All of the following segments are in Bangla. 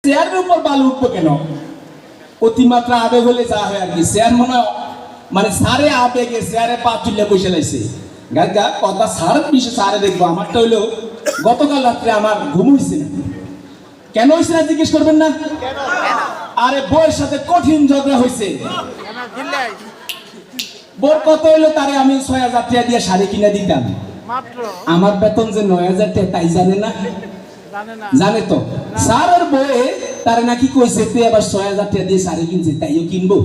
চেয়ারের উপর বালু উঠবো কেন? অতিমাত্রা আবেগ হলে যা হয় আর কি। চেয়ার মনে মানে সারে আবেগে চেয়ারে পা তুলে বসে লাইছে। গাগা কথা সার বিষয়ে সারে দেখবো। আমারটা হইলো গতকাল রাত্রে আমার ঘুম হইছে না। কেন হইছে না জিজ্ঞেস করবেন না? আরে বউয়ের সাথে কঠিন ঝগড়া হয়েছে। বোর কত হইলো তারে আমি ৬,০০০ টাকা দিয়ে শাড়ি কিনে দিতাম। আমার বেতন যে ৯,০০০ টাকা তাই জানে না? জানে তো। স্যার আর বউয়ে তারে নাকি কইছে তুই আবার ৬,০০০ টাকা দিয়ে শাড়ি কিনছে, তাইও কিনবো।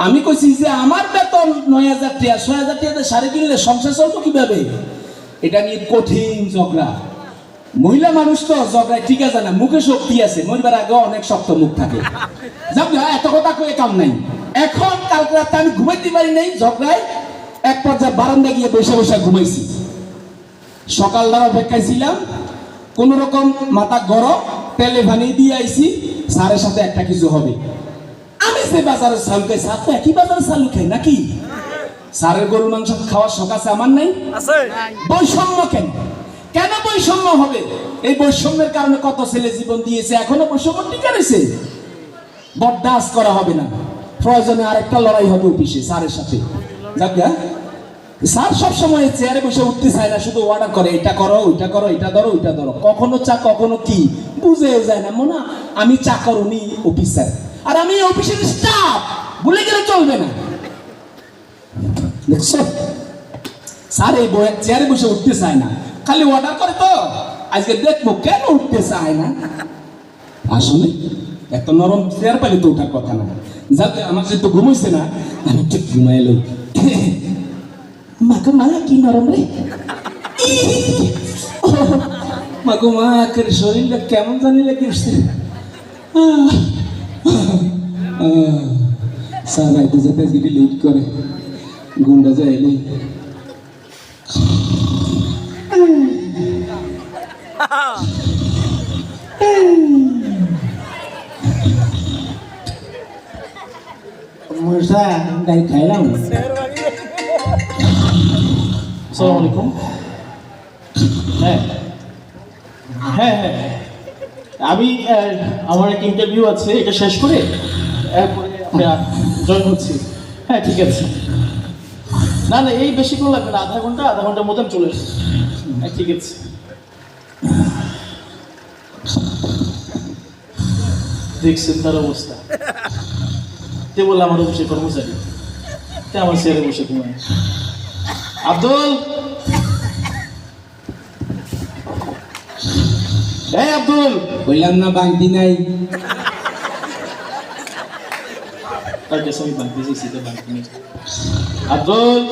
আমি কইছি যে আমার বেতন ৯,০০০ টাকা, ৬,০০০ টাকা দিয়ে শাড়ি কিনলে সংসার চলবো কিভাবে? এটা নিয়ে কঠিন ঝগড়া। মহিলা মানুষ তো ঝগড়ায় ঠিক আছে না, মুখে শক্তি আছে, মরিবার আগে অনেক শক্ত মুখ থাকে। যাক এত কথা কয়ে কাম নাই। এখন কালকে রাতে আমি ঘুমাইতে পারি নাই ঝগড়ায়। এক পর্যায়ে বারান্দা গিয়ে বসে বসে ঘুমাইছি। সকালবেলা অপেক্ষায় ছিলাম, কোন রকম মাথা গরম তেলে বানিয়ে দিয়ে আইছি, স্যারের সাথে একটা কিছু হবে। আমি যে বাজারের চালু খাই, স্যার তো একই বাজারের চালু খাই নাকি? স্যারের গরুর মাংস খাওয়ার শখ আছে, আমার নাই। বৈষম্য কেন? কেন বৈষম্য হবে? এই বৈষম্যের কারণে কত ছেলে জীবন দিয়েছে, এখনো বৈষম্য টিকে রয়েছে। বরদাস্ত করা হবে না। প্রয়োজনে আরেকটা লড়াই হবে অফিসে স্যারের সাথে। যাক স্যার সবসময় চেয়ারে বসে উঠতে চায় না, শুধু অর্ডার করে, এটা করো, ওইটা করো, এটা ধরো, ওইটা ধরো। কখনো চা, কখনো কি বুঝেও যায় না। মনে আমি চাকর, উনি অফিসার, আর আমি অফিসের স্টাফ, ভুলে গেলে চলবে না। দেখছো স্যার এই চেয়ারে বসে উঠতে চায় না, খালি অর্ডার করে। তো আজকে দেখবো কেন উঠতে চায় না। আসলে এত নরম চেয়ার পাইলে তো ওঠার কথা না। যাতে আমার যেহেতু ঘুমাইছে না, আমি একটু ঘুমাই এলো। মাকে মা কি নরম রে, মাকে মা শরীরটা কেমন জানি লেগে উঠছে। স্যার আইতে যেতে যদি লেট করে, গুন্ডা যাইলে মশা গাই খাইলাম। আসসালামু আলাইকুম। হ্যাঁ হ্যাঁ হ্যাঁ, আমি আমার একটা ইন্টারভিউ আছে, এটা শেষ করে জয়েন হচ্ছি। হ্যাঁ ঠিক আছে। না না, এই বেশিক্ষণ লাগবে না, আধা ঘন্টার মতন চলে এসেছি। হ্যাঁ ঠিক আছে। দেখছেন তার অবস্থা। তে বললো আমার অফিসের কর্মচারী, তে আমার চেয়ারে বসে ঘুমায়। আব্দুল, এই আব্দুল, বললাম না বাংতি নাই। তার কাছে আমি বাংতি চাইছি, তো বাংতি নেই। আব্দুল,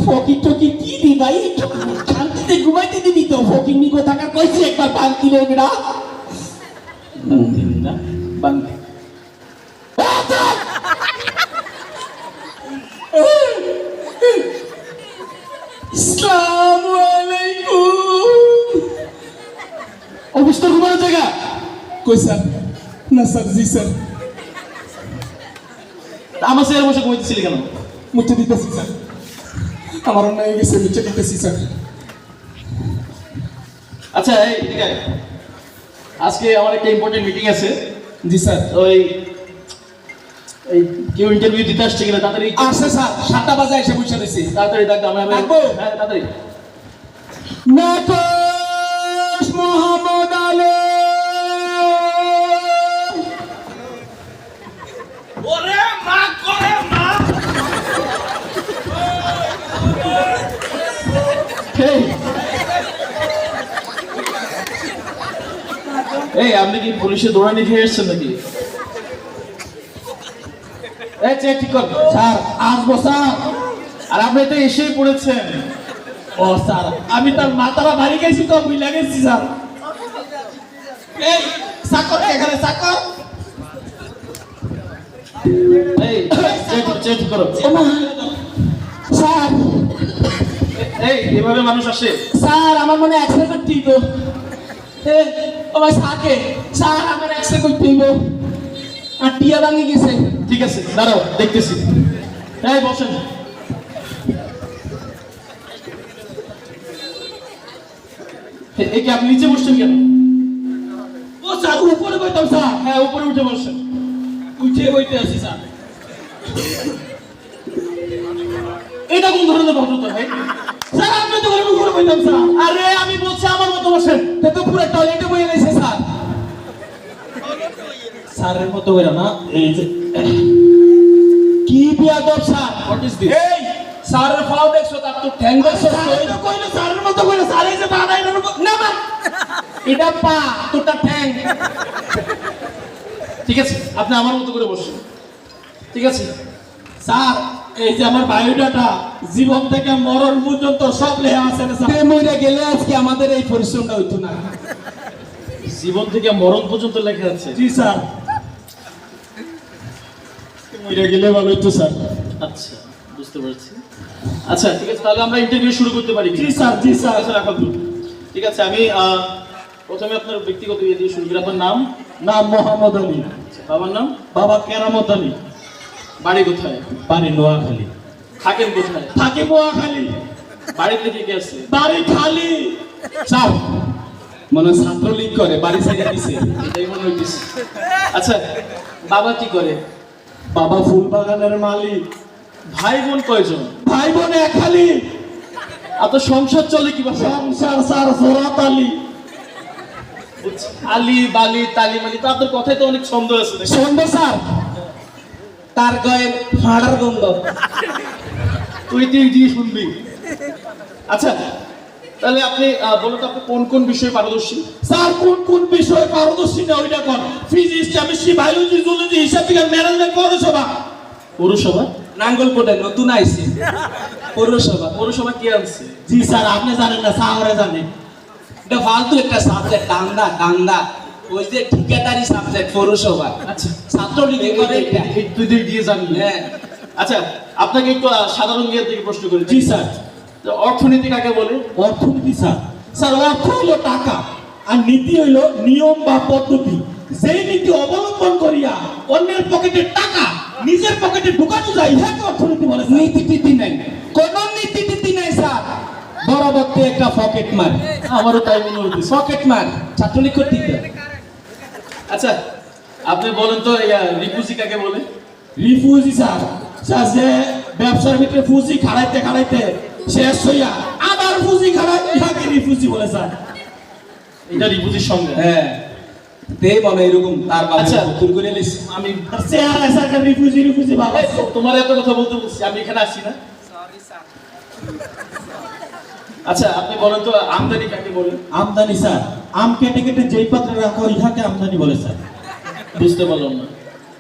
ফকির টকির কি দি ভাই, শান্তিতে ঘুমাইতে দিবি তো? ফকির নি কোথাকার কইছি একবার বাংতি নেবে না। বাংতি না, বাংতি। আসসালামু আলাইকুম। অবস্থা ঘুমানোর জায়গা কই স্যার? না স্যার। জি স্যার। আমার চেয়ারে বসে ঘুমাইতেছিলি কেন? মুছে দিতেছি স্যার, আমার অন্যায় গেছে, মুছে দিতেছি স্যার। আচ্ছা ঠিক আছে, আজকে আমার একটা ইম্পর্টেন্ট মিটিং আছে। জি স্যার। ওই কেউ ইন্টারভিউ দিতে আসছে কিনা তাড়াতাড়ি আসছে স্যার। 7টা বাজে এসে বসে রয়েছি। তাড়াতাড়ি ডাকতে আমি ডাকবো। হ্যাঁ তাড়াতাড়ি। নাকশ মোহাম্মদ আলী। ওরে মা করে মা। এই আপনি কি পুলিশে দৌড়ানি খেয়ে এসছেন নাকি? ঠিক কর স্যার, আসবো স্যার। আর আপনি তো এসেই পড়েছেন। ও স্যার, আমি তার মাথাটা বাড়ি গেছি তো ভুলে গেছি স্যার। এই চাকর এখানে চাকর। এই চেক করো স্যার। এই এভাবে মানুষ আসে স্যার? আমার মনে অ্যাক্সিডেন্ট করতে দিব। স্যার আমার অ্যাক্সিডেন্ট করতে দিব, আর টিয়া ভাঙে গেছে। ঠিক আছে দাঁড়াও, দেখতেছি। এই বসেন। এই কি আপনি নিচে বসছেন কেন? ও স্যার উপরে বইতাম স্যার। হ্যাঁ উপরে উঠে বসেন। উঠে বইতে আছি স্যার। এটা কোন ধরনের ভদ্রতা ভাই? স্যার আপনি তো বলেন উপরে বইতাম স্যার। আরে আমি বলছি আমার মতো বসেন। তে তো পুরো টয়লেটে বইয়ে রয়েছে স্যার। স্যারের মতো করে না, এই যে কি বিয়াদব স্যার। What is this? এই স্যারের ফাও দেখছো তার তো ঠ্যাং দেখছো স্যার তো কইলো স্যারের মতো করে, স্যার এই যে বানাই না না মা এটা পা তোরটা ঠ্যাং। ঠিক আছে আপনি আমার মতো করে বসুন। ঠিক আছে স্যার এই যে আমার বায়োডাটা জীবন থেকে মরণ পর্যন্ত সব লেখা আছে না স্যার। তে মইরা গেলে আজকে আমাদের এই পরিশ্রমটা হইতো না। জীবন থেকে মরণ পর্যন্ত লেখা আছে। জি স্যার। মরে গেলে ভালো হতো স্যার। আচ্ছা বুঝতে পারছি। আচ্ছা ঠিক আছে তাহলে আমরা ইন্টারভিউ শুরু করতে পারি। জি স্যার, জি স্যার। আচ্ছা রাখুন। ঠিক আছে আমি প্রথমে আপনার ব্যক্তিগত ইয়ে দিয়ে শুরু করি। আপনার নাম? নাম মোহাম্মদ আলী। বাবার নাম? বাবা কেরামত আলী। বাড়ি কোথায়? বাড়ি নোয়াখালী। থাকেন কোথায়? থাকি নোয়াখালী। বাড়িতে কে কে আছে? বাড়ি খালি। স্যার মনে হয় ছাত্রলীগ করে বাড়ি ছেড়ে দিছে। এটাই মনে হইতেছে। আচ্ছা বাবা কি করে? বাবা ফুল বাগানের মালিক। ভাই বোন কয়জন? ভাই বোন এক খালি। আপনার সংসার চলে কি ভাবে? সংসার স্যার জোরাত আলী। আলি বালি তালি মালি তো আপনার কথাই তো অনেক ছন্দ আছে। শুনবো স্যার তার গায়ে ফাড়ার গন্ধ। তুই দিয়ে শুনবি। আচ্ছা তাহলে আপনি বলুন তো আপনি কোন কোন বিষয়ে পারদর্শী? স্যার কোন কোন বিষয়ে পারদর্শী না ওইটা কোন? ফিজিক্স, কেমিস্ট্রি, বায়োলজি, জুলজি, হিসাব বিজ্ঞান, ম্যানেজমেন্ট, পৌরসভা। পৌরসভা? নাঙ্গলকোটে নতুন আইছে পৌরসভা। পৌরসভা কি আনছে? জি স্যার আপনি জানেন না, স্যার জানেন। এটা ফালতু একটা সাবজেক্ট কান্দা ওই যে ঠিকাদারি সাবজেক্ট পৌরসভা। আচ্ছা ছাত্রলীগ করে এটা। তুই দিয়ে জানি। হ্যাঁ আচ্ছা আপনাকে একটু সাধারণ জ্ঞান থেকে প্রশ্ন করি। জি স্যার। তো অর্থনীতি কাকে বলে? অর্থনীতি স্যার, স্যার অর্থ হইলো টাকা আর নীতি হইলো নিয়ম বা পদ্ধতি। যেই নীতি অবলম্বন করিয়া অন্যের পকেটে টাকা নিজের পকেটে ঢুকানো যায়, ইহাকে অর্থনীতি বলে স্যার। নীতি টিতি নাই, কোন নীতি টিতি নাই স্যার। বরাবর একটা পকেট মার। আমারও তাই মনে হইতেছে। পকেট মার ছাত্রলীগ করতে। আচ্ছা আপনি বলেন তো রিফিউজি কাকে বলে? রিফিউজি স্যার, স্যার যে ব্যবসার ভিতরে ফুজি খাড়াইতে খাড়াইতে শেষ হইয়া আবার ফুজি খাড়ায়, ইহাকে রিফিউজি বলে স্যার। এটা রিফিউজির সঙ্গে। হ্যাঁ তে বলে এরকম তার বাবা আচ্ছা। ভুল করে লিস। আমি আর চেহারা স্যার রিফিউজি বাবা। এই, তোমার এত কথা বলতে বলছি, আমি এখানে আসছি না। আচ্ছা আপনি বলেন তো আমদানি কাকে বলে? আমদানি স্যার, আম কেটে কেটে যেই পাত্রে রাখা হয় ইহাকে আমদানি বলে স্যার। বুঝতে পারলাম না।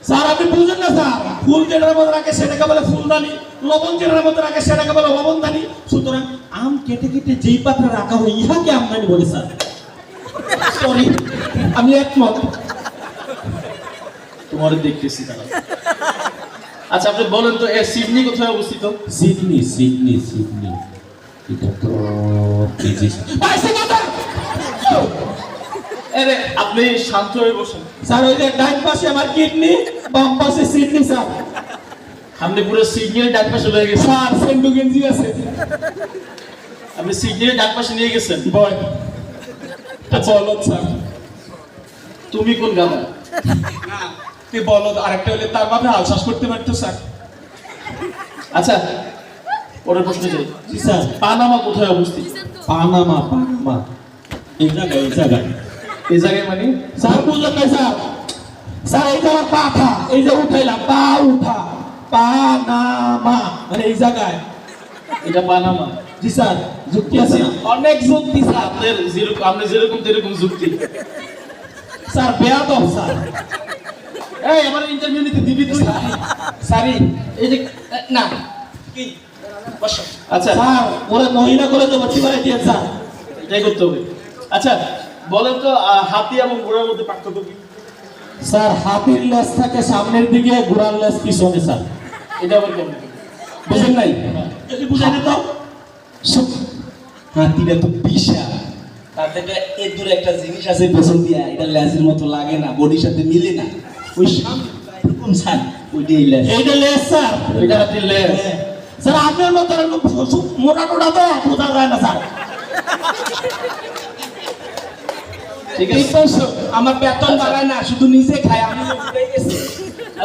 স্যার আপনি বুঝেন না স্যার, ফুল যেটার মধ্যে রাখে সেটাকে বলে ফুলদানি, লবণ যেটার মধ্যে রাখে সেটাকে বলে লবণদানি। সুতরাং আম কেটে কেটে যেই পাত্রে রাখা হয় ইহাকে আমদানি বলে স্যার। সরি আমি একমত। তোমার দেখতেছি তারা। আচ্ছা আপনি বলেন তো সিডনি কোথায় অবস্থিত? সিডনি সিডনি সিডনি এটা তো পাইছে কথা। আরে আপনি শান্ত হয়ে বসেন। স্যার ওই যে ডান পাশে আমার কিডনি, বাম পাশে সিডনি স্যার। আপনি পুরো সিডনির ডান পাশে লয়ে গেছেন। স্যার সেন্ডু গেঞ্জি আছে। আপনি সিডনির ডান পাশে নিয়ে গেছেন। বয় বলো স্যার। তুমি কোন গাদা? তুই বলো আরেকটা হলে তার বাপে আলসাস করতে পারতো স্যার। আচ্ছা পরের প্রশ্ন যাই। জি স্যার। পানামা কোথায় অবস্থিত? পানামা পানামা এই জায়গায় এই জায়গায় এই জায়গায় মানে? স্যার বুঝলেন না স্যার? স্যার এই যে আমার পাঠা, এই যে উঠাইলাম পা উঠা, পানামা মানে এই জায়গায়। এটা পানামা। জি স্যার যুক্তি আছে না? অনেক যুক্তি স্যার। আপনি যেরকম তেরকম যুক্তি। স্যার বেয়াদব স্যার। এই আমার ইন্টারভিউ নিতে দিবি তুই? সারি এই যে না কি বসো। আচ্ছা স্যার ওরা মহিলা করে তো ভর্তি করে দিয়ে স্যার। এটাই করতে হবে। আচ্ছা বলেন তো হাতি এবং ঘোড়ার মধ্যে পার্থক্য কি? স্যার হাতির লেজ থাকে সামনের দিকে, ঘোড়ার লেজ পিছনে স্যার। এটা আবার কেমন? বুঝেন নাই? যদি বুঝাই না তো হাতিটা তো বিশাল, তার থেকে এর দূরে একটা জিনিস আছে পেছন দিয়া, এটা লেজের মতো লাগে না, বডির সাথে মিলে না। ওই সামনে কোন স্যার ওইটাই লেজ। এইটা লেজ স্যার। এটা হাতির লেজ। স্যার আপনার মতো মোটা টোটা তো বোঝা যায় না স্যার। ঠিক এই আছে তো আমার বেতন বাড়ায় না, শুধু নিজে খায়, আমি বুঝে গেছি।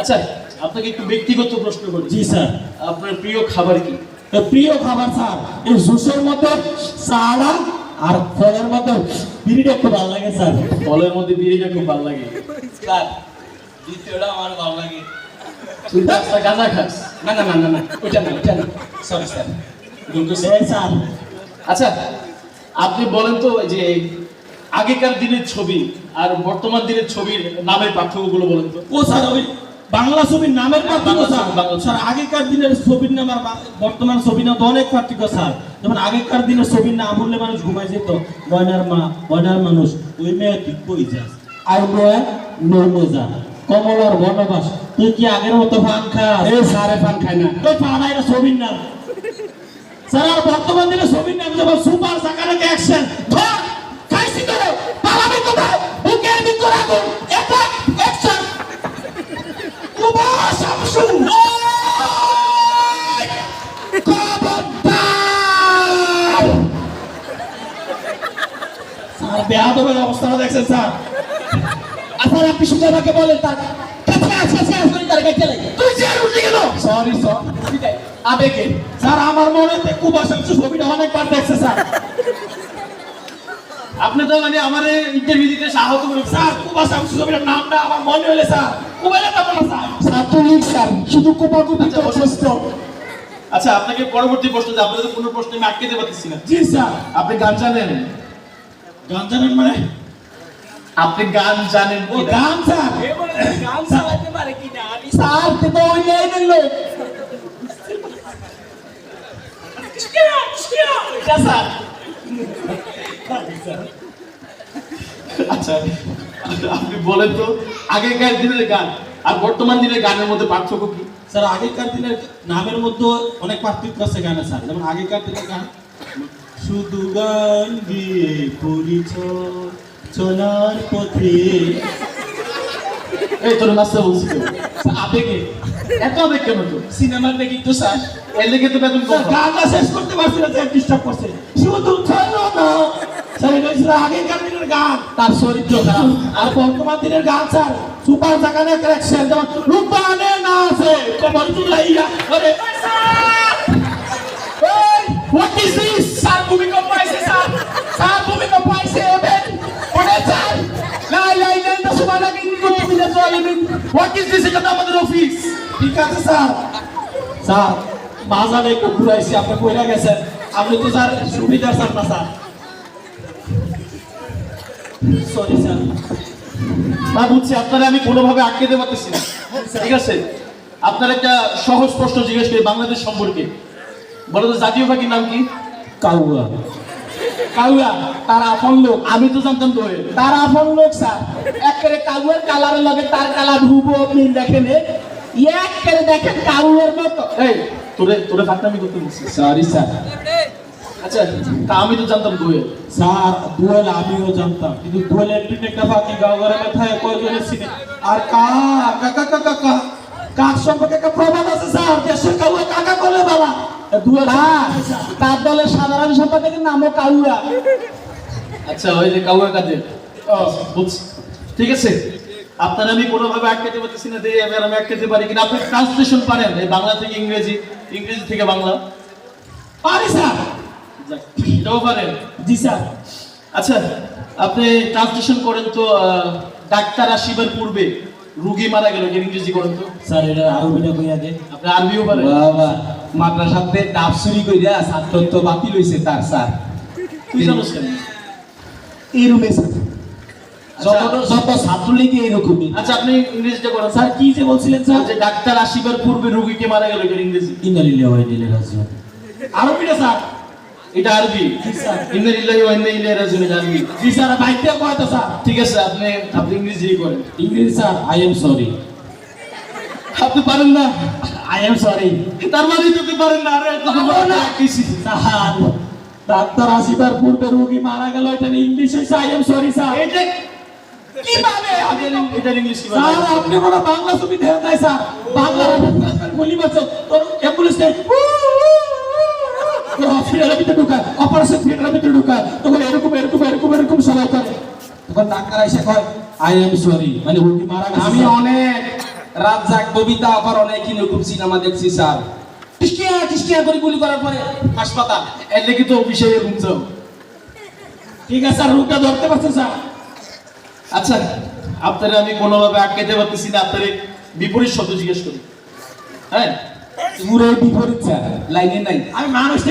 আচ্ছা আপনাকে একটু ব্যক্তিগত প্রশ্ন করি জি স্যার। আপনার প্রিয় খাবার কি তো প্রিয় খাবার স্যার এই জুসের মধ্যে চাড়া আর ফলের মধ্যে বিড়িটা একটু ভালো লাগে স্যার। ফলের মধ্যে বিড়িটা খুব ভালো লাগে স্যার দ্বিতীয়টা আমার ভালো লাগে। তুই তো একটা গাঁজা খাস না না না না না, ওইটা না, ওইটা না, সরি স্যার, ভুল করছি। এই স্যার আচ্ছা আপনি বলেন তো যে আগেকার দিনের ছবি আর বর্তমান দিনের ছবির নামের পার্থক্যগুলো বলেন তো ও স্যার ওই বাংলা ছবির নামের পার্থক্য বাংলা স্যার। ছবি, বাংলা ছবি। স্যার আগেকার দিনের ছবির নাম আর বর্তমান ছবির নাম তো অনেক পার্থক্য স্যার। যেমন আগেকার দিনের ছবির নাম বললে মানুষ ঘুমাই যেত, ময়নার মা, ময়নার মানুষ, ওই মেয়ে তুই কই যাস, আই মেয়ে নর্মজা, কমলার বনবাস, তুই কি আগের মতো পান খাস? এই স্যারে পান খায় না। ওই পান এটা ছবির নাম স্যার। আর বর্তমান দিনের ছবির নাম যেমন সুপার সাকারাকে অ্যাকশন, ধর খাইছি তোরে, পালাবি কোথায়, বুকের ভিতর আগুন, এটা অ্যাকশন। কুমার শামসু খবরদার! স্যার বেয়াদবের অবস্থাটা দেখছেন স্যার। আপনার আপনি শুধু আমাকে বলেন তার কাছে আছে আছে করে তার কাছে লাগে। তুই চেয়ার উঠে গেল সরি সরি, আবেগে। স্যার। আমার মনে হচ্ছে কুমার শামসু ছবিটা অনেকবার দেখছে স্যার। আপনি তো মানে আমার ইন্টারভিউ দিতে সাহস করেছেন স্যার কুমার শামসু ছবিটার নামটা আমার মনে হলে স্যার কুমারের নাম না স্যার। ছাত্রলীগ স্যার, শুধু কোপাকুপি তো অসুস্থ। আচ্ছা আপনাকে পরবর্তী প্রশ্ন যে আপনাদের কোনো প্রশ্ন আমি আটকে পারতেছি না জি স্যার। আপনি গান জানেন গান জানেন মানে? আপনি গান জানেন ও কি না? গান স্যার। গান চালাতে পারে কিনা আমি স্যার তো ওই লাইনের লোক। এটা স্যার আচ্ছা আপনি বলেন তো আগেকার দিনের গান আর বর্তমান দিনের গানের মধ্যে পার্থক্য কি স্যার আগেকার দিনের নামের মধ্যে অনেক পার্থক্য আছে গানে স্যার। যেমন আগেকার দিনের গান শুধু গান গিয়ে পরিচয় চলার পথে। এই তোর নাচতে বলছি তো। আবেগে এত আবেগ কেন তো সিনেমার দেখি তো স্যার। এর লেগে তো বেতন কম স্যার গানটা শেষ করতে পারছি না স্যার, ডিস্টার্ব করছে। শুধু চলো না স্যার, এটা ছিল আগেকার দিনের গান। তার চরিত্র খারাপ। আর বর্তমান দিনের গান স্যার সুপার জাগানে কালেকশন, যেমন রূপানে না আছে কমর তুলাইয়া করে। What is this? স্যার ভূমিকম্প আইছে স্যার, স্যার ভূমিকম্প আইছে। ওঠেন ওঠেন স্যার। লাই লাই লাই না সুবানা কিন্তু তুমি না চলেন। What is this? এটা তো আমাদের অফিস। ঠিক আছে স্যার। স্যার বাজারে একটু ঘুরাইছি, আপনি কইরা গেছেন, আপনি তো স্যার সুবিধা স্যার না স্যার। Sorry sir. না বুঝছি আপনারা আমি কোনোভাবে আটকে দিতে পারতেছি না ঠিক আছে আপনার একটা সহজ প্রশ্ন জিজ্ঞেস করি বাংলাদেশ সম্পর্কে বলো তো জাতীয় পাখির নাম কি কাউয়া। কাউয়া তার আপন লোক। আমি তো জানতাম তো এ। তার আপন লোক স্যার। একেবারে কাউয়ার কালারের লগে তার কালার হুবো মিল দেখেন। একেবারে দেখেন কাউয়ার মতো। এই তোরে তোরে ফাটনামি করতে বলছি সরি স্যার। আচ্ছা তা আমি তো জানতাম তো এ। স্যার দুয়েল আমিও জানতাম, কিন্তু দুয়েলের একটা ফাঁকি গাঁও ঘরে মাথায় কয়জনের ছিলেন। আর কাকা কাকা কাকা কাক সম্পর্কে একটা প্রবাদ আছে স্যার, দেশের কাউয়া কাকা করলে বাবা। দুয়েল তার দলের সাধারণ সম্পাদকের নামও কাউয়া। আচ্ছা ওই যে কাউয়া কাদের বুঝছি ঠিক আছে আপনারা আমি কোনোভাবে আটকাতে পারতেছি না দিয়ে এবার আমি আটকাতে পারি কিনা আপনি ট্রান্সলেশন পারেন এই বাংলা থেকে ইংরেজি ইংরেজি থেকে বাংলা পারি স্যার। যাক, এটাও পারেন জি স্যার। আচ্ছা আপনি ট্রান্সলেশন করেন তো ডাক্তার আসিবার পূর্বে রোগী মারা গেল এটা ইংরেজি করেন তো স্যার এটা আরবিটা কইয়া দে। আপনি আরবিও পারেন বাবা মাদ্রাসাতে ডাব চুরি কইরা ছাত্রত্ব বাতিল হইছে তার স্যার। তুই জানোস কেন এই রুমে স্যার যত ছাত্রলীগে এরকমই। আচ্ছা আপনি ইংরেজিটা করেন স্যার কি যে বলছিলেন স্যার? যে ডাক্তার আসিবার পূর্বে রোগীকে মারা গেল এটা ইংরেজি ইন্নালিল্লাহি ওয়া ইন্না ইলাইহি রাজিউন। আরবিটা স্যার। এটা আরবি জি স্যার। ইন্না লিল্লাহি ওয়া ইন্না ইলাইহি রাজিউন এটা আরবি জি স্যার বাইতে কয় তো স্যার। ঠিক আছে আপনি আপনি ইংরেজি করেন ইংরেজি স্যার আই এম সরি। আপনি পারেন না আই এম সরি। তার মানে যদি পারেন না আরে এত কিছু স্যার ডাক্তার আসিবার পূর্বে রোগী মারা গেল, এটা ইংলিশ হইছে আই এম সরি স্যার। এটা কিভাবে এটা ইংলিশ কিভাবে স্যার আপনি কোনো বাংলা ছবি দেখেন নাই স্যার? বাংলা গুলি মারছে তোর অ্যাম্বুলেন্স নেই, হসপিটালের ভিতরে ঢুকায়, অপারেশন থিয়েটারের ভিতরে ঢুকায়, তখন এরকম এরকম এরকম এরকম সবাই করে। তখন ডাক্তার এসে কয় আই এম সরি, মানে রোগী মারা গেছে। আমি অনেক রাত জাগ কবিতা আবার অনেক কিরকম সিনেমা দেখছি স্যার, টিসকিয়া করে গুলি করার পরে হাসপাতাল। এর লেগে তো অফিসে ঘুম যাও। ঠিক আছে স্যার, রোগটা ধরতে পারছেন স্যার? আচ্ছা, আপনারা আমি কোনোভাবে আটকাইতে পারতেছি না, আপনার বিপরীত শব্দ জিজ্ঞেস করি। হ্যাঁ, পুরো বিপরীত স্যার, লাইনে নাই। আমি মানুষ